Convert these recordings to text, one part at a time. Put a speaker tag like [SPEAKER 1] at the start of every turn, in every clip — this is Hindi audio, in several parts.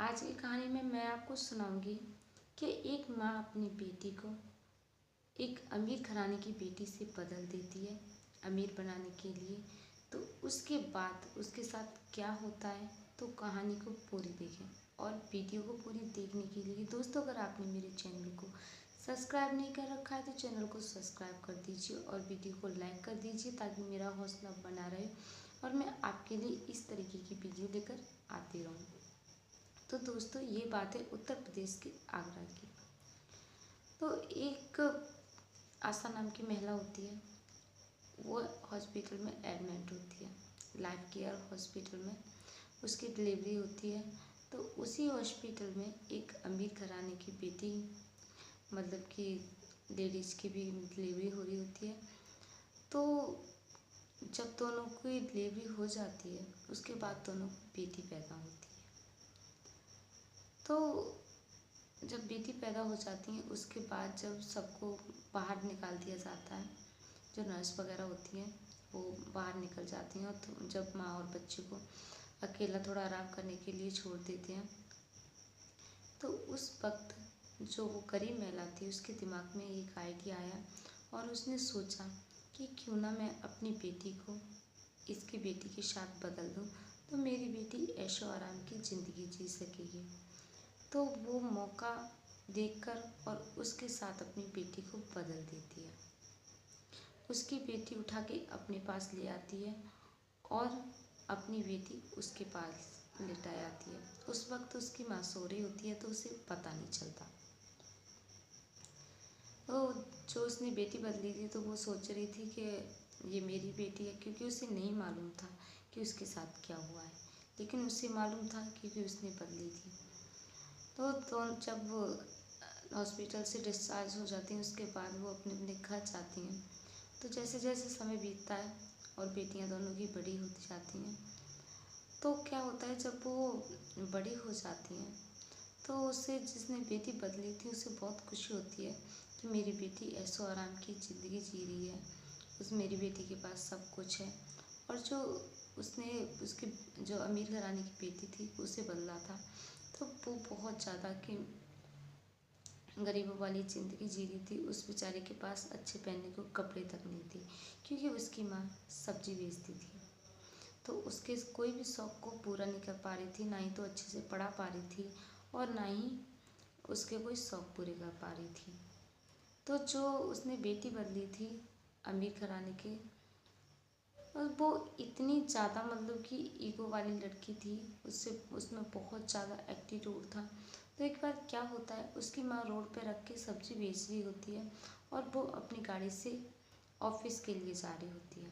[SPEAKER 1] आज की कहानी में मैं आपको सुनाऊंगी कि एक माँ अपनी बेटी को एक अमीर घराने की बेटी से बदल देती है अमीर बनाने के लिए। तो उसके बाद उसके साथ क्या होता है, तो कहानी को पूरी देखें। और वीडियो को पूरी देखने के लिए दोस्तों, अगर आपने मेरे चैनल को सब्सक्राइब नहीं कर रखा है तो चैनल को सब्सक्राइब कर दीजिए और वीडियो को लाइक कर दीजिए ताकि मेरा हौसला बना रहे और मैं आपके लिए इस तरीके की वीडियो लेकर आती रहूँ। तो दोस्तों, ये बात है उत्तर प्रदेश के आगरा की। तो एक आशा नाम की महिला होती है, वो हॉस्पिटल में एडमिट होती है, लाइफ केयर हॉस्पिटल में उसकी डिलीवरी होती है। तो उसी हॉस्पिटल में एक अमीर घराने की बेटी, मतलब कि लेडीज़ की भी डिलीवरी हो रही होती है। तो जब दोनों की डिलीवरी हो जाती है उसके बाद दोनों की बेटी पैदा होती है। तो जब बेटी पैदा हो जाती है उसके बाद जब सबको बाहर निकाल दिया जाता है, जो नर्स वगैरह होती हैं वो बाहर निकल जाती हैं और तो जब माँ और बच्चे को अकेला थोड़ा आराम करने के लिए छोड़ देते हैं, तो उस वक्त जो वो गरीब महिला थी उसके दिमाग में एक आइडिया आया और उसने सोचा कि क्यों ना मैं अपनी बेटी को इसकी बेटी के साथ बदल दूँ, तो मेरी बेटी ऐशो आराम की ज़िंदगी जी सकेगी। तो वो मौका देखकर और उसके साथ अपनी बेटी को बदल देती है। उसकी बेटी उठा के अपने पास ले आती है और अपनी बेटी उसके पास लेटा आती है। उस वक्त उसकी माँ सो रही होती है तो उसे पता नहीं चलता। तो जो उसने बेटी बदली थी तो वो सोच रही थी कि ये मेरी बेटी है, क्योंकि उसे नहीं मालूम था कि उसके साथ क्या हुआ है, लेकिन उसे मालूम था क्योंकि उसने बदली थी। तो जब वो हॉस्पिटल से डिस्चार्ज हो जाती हैं उसके बाद वो अपने अपने घर जाती हैं। तो जैसे जैसे समय बीतता है और बेटियां दोनों की बड़ी होती जाती हैं, तो क्या होता है जब वो बड़ी हो जाती हैं तो उसे जिसने बेटी बदली थी उसे बहुत खुशी होती है कि मेरी बेटी ऐशो आराम की ज़िंदगी जी रही है, उस मेरी बेटी के पास सब कुछ है। और जो उसने उसकी जो अमीर घराने की बेटी थी उसे बदला था, तो वो बहुत ज़्यादा कि गरीबों वाली ज़िंदगी जी रही थी। उस बेचारे के पास अच्छे पहनने को कपड़े तक नहीं थे, क्योंकि उसकी माँ सब्जी बेचती थी। तो उसके कोई भी शौक़ को पूरा नहीं कर पा रही थी, ना ही तो अच्छे से पढ़ा पा रही थी और ना ही उसके कोई शौक़ पूरे कर पा रही थी। तो जो उसने बेटी बदली थी अमीर घराने के, और वो इतनी ज़्यादा मतलब कि ईगो वाली लड़की थी, उसमें बहुत ज़्यादा एटीट्यूड था। तो एक बार क्या होता है, उसकी माँ रोड पे रख के सब्ज़ी बेच रही होती है और वो अपनी गाड़ी से ऑफिस के लिए जा रही होती है।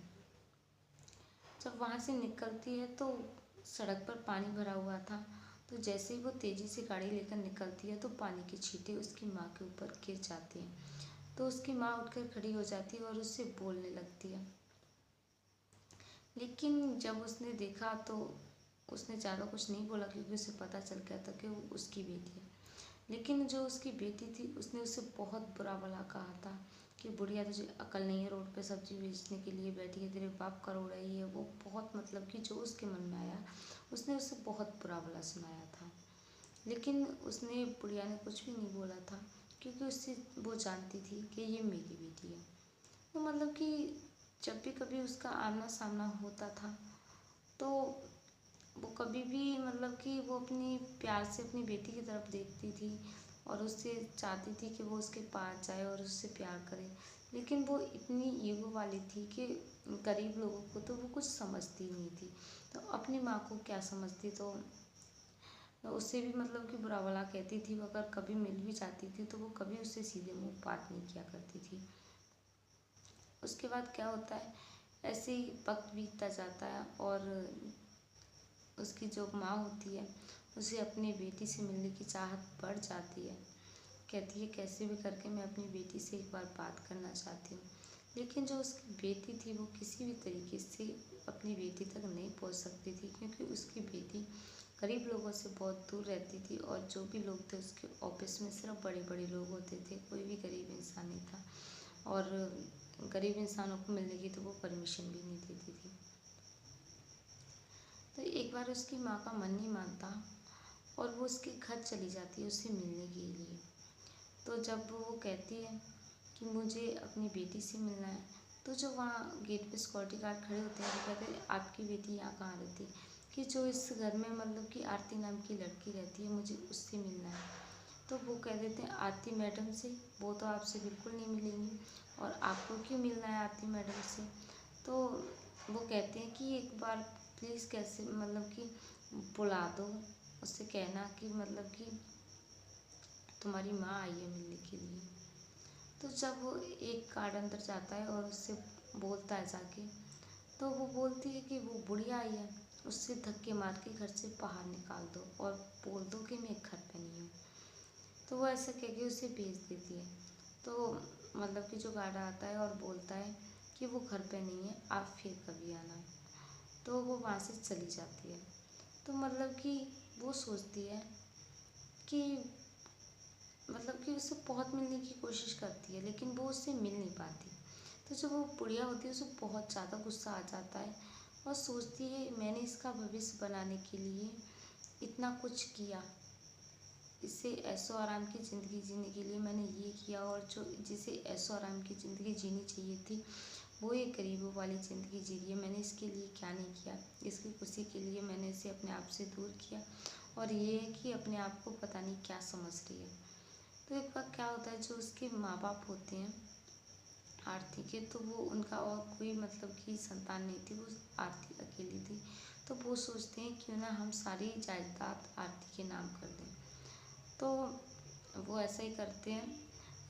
[SPEAKER 1] जब वहाँ से निकलती है तो सड़क पर पानी भरा हुआ था, तो जैसे ही वो तेज़ी से गाड़ी लेकर निकलती है तो पानी के छींटे उसकी माँ के ऊपर गिर जाते हैं। तो उसकी माँ उठकर खड़ी हो जाती है और उससे बोलने लगती है, लेकिन जब उसने देखा तो उसने ज़्यादा कुछ नहीं बोला क्योंकि उसे पता चल गया था कि वो उसकी बेटी है। लेकिन जो उसकी बेटी थी उसने उससे बहुत बुरा भला कहा था कि बुढ़िया, तुझे अकल नहीं है, रोड पे सब्जी बेचने के लिए बैठी है, तेरे बाप करोड़ है, ये वो बहुत मतलब कि जो उसके मन में आया उसने उससे बहुत बुरा भला सुनाया था। लेकिन उसने बुढ़िया ने कुछ भी नहीं बोला था क्योंकि उससे वो जानती थी कि ये मेरी बेटी है। तो मतलब कि जब भी कभी उसका आमना सामना होता था तो वो कभी भी मतलब कि वो अपनी प्यार से अपनी बेटी की तरफ देखती थी और उससे चाहती थी कि वो उसके पास जाए और उससे प्यार करे। लेकिन वो इतनी ईगो वाली थी कि गरीब लोगों को तो वो कुछ समझती नहीं थी, तो अपनी माँ को क्या समझती। तो उससे भी मतलब कि बुरा भला कहती थी। वो अगर कभी मिल भी जाती थी तो वो कभी उससे सीधे मुँह बात नहीं किया करती थी। उसके बाद क्या होता है, ऐसे ही वक्त बीतता जाता है और उसकी जो माँ होती है उसे अपनी बेटी से मिलने की चाहत बढ़ जाती है। कहती है कैसे भी करके मैं अपनी बेटी से एक बार बात करना चाहती हूँ। लेकिन जो उसकी बेटी थी वो किसी भी तरीके से अपनी बेटी तक नहीं पहुँच सकती थी, क्योंकि उसकी बेटी गरीब लोगों से बहुत दूर रहती थी और जो भी लोग थे उसके ऑफिस में सिर्फ बड़े बड़े लोग होते थे, कोई भी गरीब इंसान नहीं था। और गरीब इंसानों को मिलने की तो वो परमिशन भी नहीं देती थी। तो एक बार उसकी माँ का मन नहीं मानता और वो वो उसके घर चली जाती है उससे मिलने के लिए। तो जब वो कहती है कि मुझे अपनी बेटी से मिलना है, तो जो वहाँ गेट पे सिक्योरिटी गार्ड खड़े होते हैं वो कहते हैं आपकी बेटी यहाँ कहाँ रहती है, कि जो इस घर में मतलब कि आरती नाम की लड़की रहती है, मुझे उससे मिलना है। तो वो कह देते हैं आरती मैडम से, वो तो आपसे बिल्कुल नहीं मिलेंगी, और आपको क्यों मिलना है आरती मैडम से। तो वो कहते हैं कि एक बार प्लीज़ कैसे मतलब कि बुला दो, उससे कहना कि मतलब कि तुम्हारी माँ आई है मिलने के लिए। तो जब वो एक गार्ड अंदर जाता है और उससे बोलता है जाके, तो वो बोलती है कि वो बुढ़िया आई है, उससे धक्के मार के घर से बाहर निकाल दो और बोल दो कि मैं घर पे नहीं हूँ। तो वो ऐसा कह के उसे भेज देती है। तो मतलब कि जो गार्ड आता है और बोलता है कि वो घर पे नहीं है, आप फिर कभी आना। तो वो वहाँ से चली जाती है। तो मतलब कि वो सोचती है कि मतलब कि उससे बहुत मिलने की कोशिश करती है, लेकिन वो उससे मिल नहीं पाती। तो जब वो बुढ़िया होती है उसे बहुत ज़्यादा गुस्सा आ जाता है और सोचती है मैंने इसका भविष्य बनाने के लिए इतना कुछ किया, इससे ऐशो आराम की ज़िंदगी जीने के लिए मैंने ये किया, और जो जिसे ऐशो आराम की ज़िंदगी जीनी चाहिए थी वो ये गरीबों वाली ज़िंदगी जी रही है। मैंने इसके लिए क्या नहीं किया, इसकी खुशी के लिए मैंने इसे अपने आप से दूर किया, और ये है कि अपने आप को पता नहीं क्या समझ रही है। तो एक बार क्या होता है, जो उसके माँ बाप होते हैं आरती के, तो वो उनका और कोई मतलब कि संतान नहीं थी, वो आरती अकेली थी। तो वो सोचते हैं क्यों ना हम सारी जायदाद आरती के नाम कर दें। तो वो ऐसा ही करते हैं।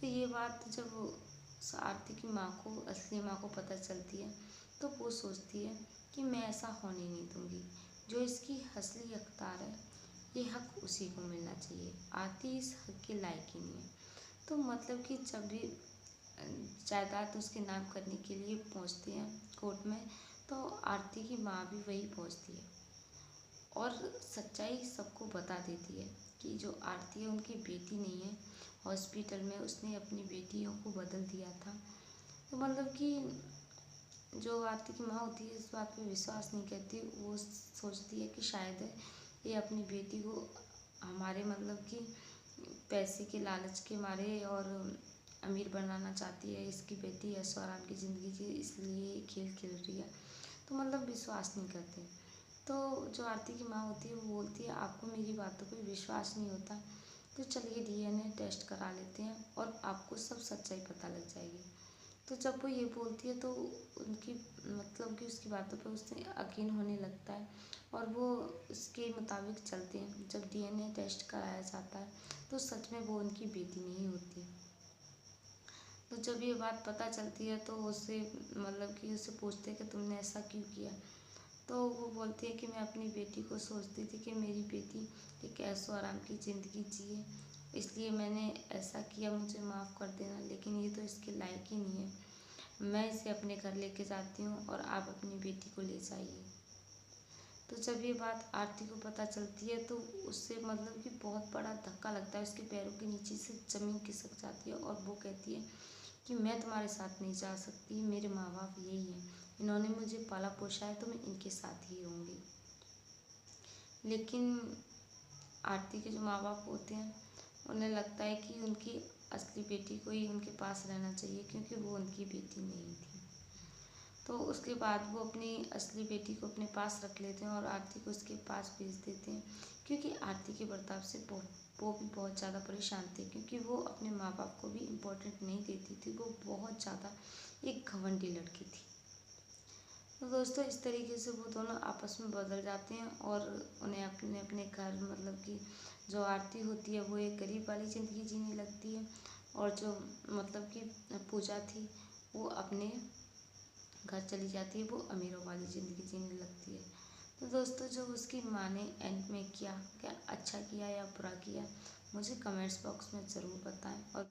[SPEAKER 1] तो ये बात जब आरती की माँ को, असली माँ को पता चलती है, तो वो सोचती है कि मैं ऐसा होने नहीं दूँगी, जो इसकी असली हकदार है ये हक उसी को मिलना चाहिए, आरती इस हक के लायक ही नहीं है। तो मतलब कि जब भी जायदाद उसके नाम करने के लिए पहुंचते हैं कोर्ट में, तो आरती की माँ भी वही पहुंचती है और सच्चाई सबको बता देती है कि जो आरती है उनकी बेटी नहीं है, हॉस्पिटल में उसने अपनी बेटियों को बदल दिया था। तो मतलब कि जो आरती की माँ होती है इस बात पे विश्वास नहीं करती, वो सोचती है कि शायद ये अपनी बेटी को हमारे मतलब कि पैसे के लालच के मारे और अमीर बनाना चाहती है, इसकी बेटी ऐशो आराम की ज़िंदगी जी इसलिए खेल खेल रही है। तो मतलब विश्वास नहीं करते। तो जो आरती की माँ होती है वो बोलती है आपको मेरी बातों पे विश्वास नहीं होता, तो चलिए डीएनए टेस्ट करा लेते हैं और आपको सब सच्चाई पता लग जाएगी। तो जब वो ये बोलती है तो उनकी मतलब कि उसकी बातों पे उससे यकीन होने लगता है और वो उसके मुताबिक चलते हैं। जब डीएनए टेस्ट कराया जाता है तो सच में वो उनकी बेटी नहीं होती। तो जब ये बात पता चलती है तो उससे मतलब कि उससे पूछते हैं कि तुमने ऐसा क्यों किया। तो वो बोलती है कि मैं अपनी बेटी को सोचती थी कि मेरी बेटी एक ऐशो आराम की ज़िंदगी जिए, इसलिए मैंने ऐसा किया, मुझे माफ़ कर देना, लेकिन ये तो इसके लायक ही नहीं है। मैं इसे अपने घर लेके जाती हूँ और आप अपनी बेटी को ले जाइए। तो जब ये बात आरती को पता चलती है तो उससे मतलब कि बहुत बड़ा धक्का लगता है, उसके पैरों के नीचे से ज़मीन खिसक जाती है और वो कहती है कि मैं तुम्हारे साथ नहीं जा सकती, मेरे माँ बाप यही हैं, इन्होंने मुझे पाला पोसा है तो मैं इनके साथ ही रहूँगी। लेकिन आरती के जो माँ बाप होते हैं उन्हें लगता है कि उनकी असली बेटी को ही उनके पास रहना चाहिए, क्योंकि वो उनकी बेटी नहीं थी। तो उसके बाद वो अपनी असली बेटी को अपने पास रख लेते हैं और आरती को उसके पास भेज देते हैं, क्योंकि आरती के बर्ताव से वो भी बहुत ज़्यादा परेशान थे, क्योंकि वो अपने माँ बाप को भी इम्पोर्टेंट नहीं देती थी, वो बहुत ज़्यादा एक घमंडी लड़की थी। तो दोस्तों इस तरीके से वो दोनों आपस में बदल जाते हैं और उन्हें अपने अपने घर मतलब कि जो आरती होती है वो एक गरीब वाली ज़िंदगी जीने लगती है, और जो मतलब कि पूजा थी वो अपने घर चली जाती है, वो अमीरों वाली ज़िंदगी जीने लगती है। तो दोस्तों जो उसकी माँ ने एंड में किया, क्या अच्छा किया या बुरा किया, मुझे कमेंट्स बॉक्स में ज़रूर बताएं। और